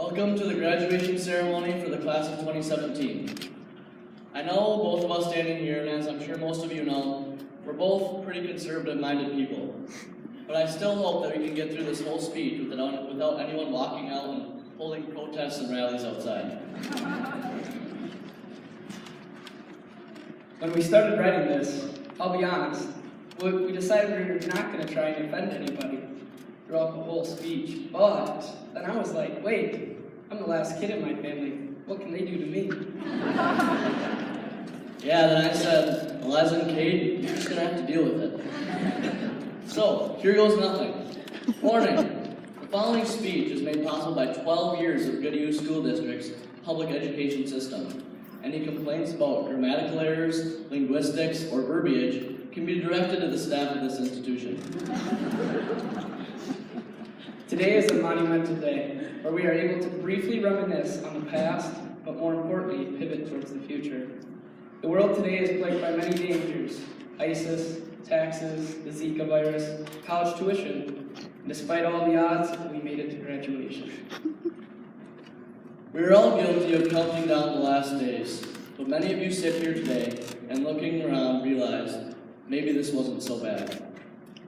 Welcome to the graduation ceremony for the class of 2017. I know both of us standing here, and as I'm sure most of you know, we're both pretty conservative-minded people. But I still hope that we can get through this whole speech without anyone walking out and holding protests and rallies outside. When we started writing this, I'll be honest, we decided we were not going to try and offend anybody throughout the whole speech. But then I was like, wait, I'm the last kid in my family. What can they do to me? Yeah, then I said, Eliza and Kate, you're just going to have to deal with it. So, here goes nothing. Warning, the following speech is made possible by 12 years of Goodhue School District's public education system. Any complaints about grammatical errors, linguistics, or verbiage can be directed to the staff of this institution. Today is a monumental day where we are able to briefly reminisce on the past, but more importantly, pivot towards the future. The world today is plagued by many dangers: ISIS, taxes, the Zika virus, college tuition. And despite all the odds, we made it to graduation. We are all guilty of counting down the last days, but many of you sit here today and looking around realize maybe this wasn't so bad.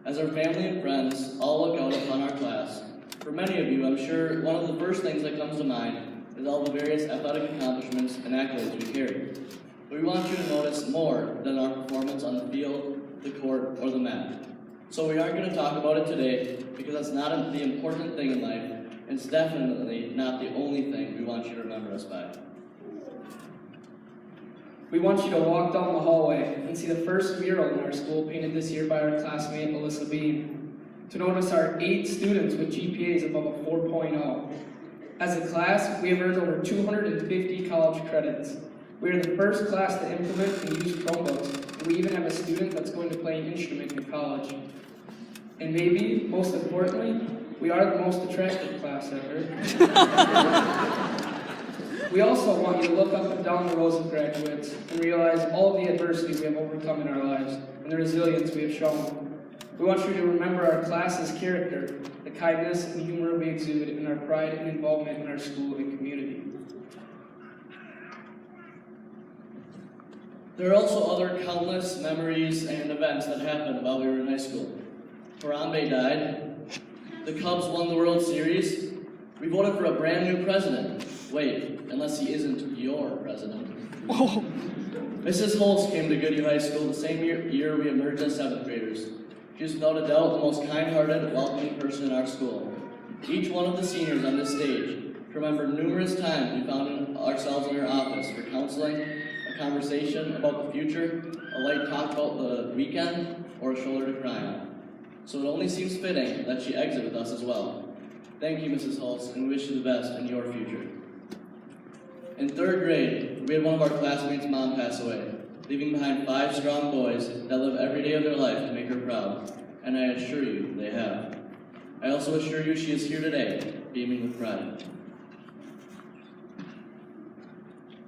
As our family and friends all look out upon our class, for many of you, I'm sure one of the first things that comes to mind is all the various athletic accomplishments and accolades we carry. But we want you to notice more than our performance on the field, the court, or the mat. So we aren't going to talk about it today because that's not the important thing in life, and it's definitely not the only thing we want you to remember us by. We want you to walk down the hallway and see the first mural in our school painted this year by our classmate, Alyssa Bean. To notice our 8 students with GPAs above a 4.0. As a class, we have earned over 250 college credits. We are the first class to implement and use Chromebooks, and we even have a student that's going to play an instrument in college. And maybe, most importantly, we are the most attractive class ever. We also want you to look up and down the rows of graduates and realize all of the adversity we have overcome in our lives and the resilience we have shown. We want you to remember our class's character, the kindness and humor we exude, and our pride and involvement in our school and community. There are also other countless memories and events that happened while we were in high school. Harambe died. The Cubs won the World Series. We voted for a brand new president. Wait, unless he isn't your president. Oh. Mrs. Holtz came to Goodhue High School the same year we emerged as 7th graders. She is without a doubt the most kind-hearted, welcoming person in our school. Each one of the seniors on this stage can remember numerous times we found ourselves in her office for counseling, a conversation about the future, a light talk about the weekend, or a shoulder to cry on. So it only seems fitting that she exit with us as well. Thank you, Mrs. Holtz, and we wish you the best in your future. In 3rd grade, we had one of our classmates' mom pass away, leaving behind 5 strong boys that live every day of their life to make her proud, and I assure you they have. I also assure you she is here today, beaming with pride.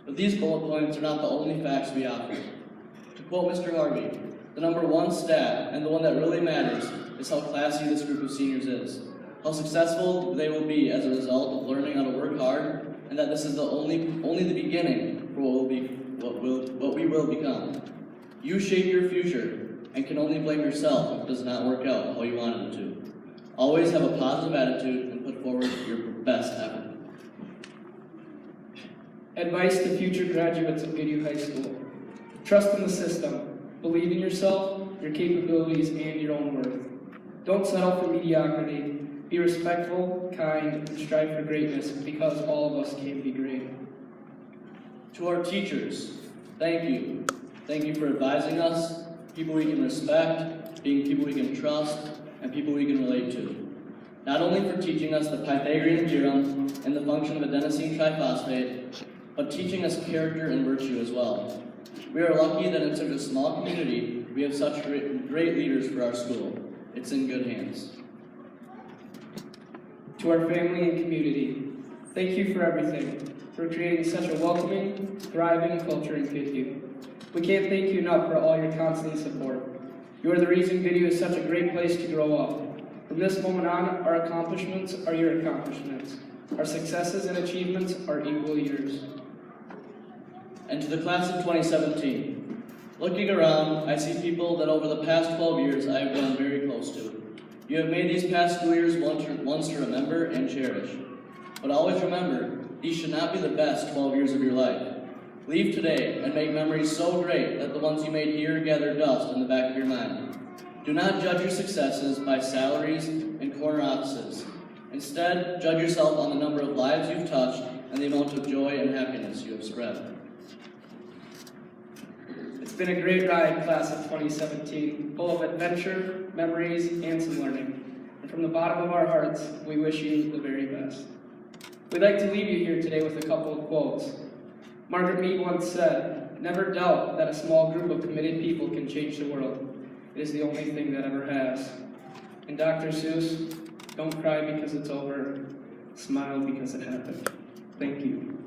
But these bullet points are not the only facts we offer. To quote Mr. Harvey, the number one stat, and the one that really matters, is how classy this group of seniors is, how successful they will be as a result of learning how to work hard, and that this is only the beginning for what we will become. You shape your future, and can only blame yourself if it does not work out how you wanted it to. Always have a positive attitude and put forward your best effort. Advice to future graduates of Goodhue High School. Trust in the system. Believe in yourself, your capabilities, and your own worth. Don't settle for mediocrity. Be respectful, kind, and strive for greatness, because all of us can be great. To our teachers, thank you. Thank you for advising us, people we can respect, being people we can trust, and people we can relate to. Not only for teaching us the Pythagorean theorem and the function of adenosine triphosphate, but teaching us character and virtue as well. We are lucky that in such a small community, we have such great leaders for our school. It's in good hands. To our family and community, thank you for everything, for creating such a welcoming, thriving culture in Goodhue. We can't thank you enough for all your constant support. You are the reason Goodhue is such a great place to grow up. From this moment on, our accomplishments are your accomplishments. Our successes and achievements are equally yours. And to the class of 2017, looking around, I see people that over the past 12 years I have grown very close to. You have made these past school years ones to remember and cherish. But always remember, these should not be the best 12 years of your life. Leave today and make memories so great that the ones you made here gather dust in the back of your mind. Do not judge your successes by salaries and corner offices. Instead, judge yourself on the number of lives you've touched and the amount of joy and happiness you have spread. It's been a great ride, class of 2017, full of adventure, memories, and some learning. And from the bottom of our hearts, we wish you the very best. We'd like to leave you here today with a couple of quotes. Margaret Mead once said, "Never doubt that a small group of committed people can change the world. It is the only thing that ever has." And Dr. Seuss, don't cry because it's over, smile because it happened. Thank you.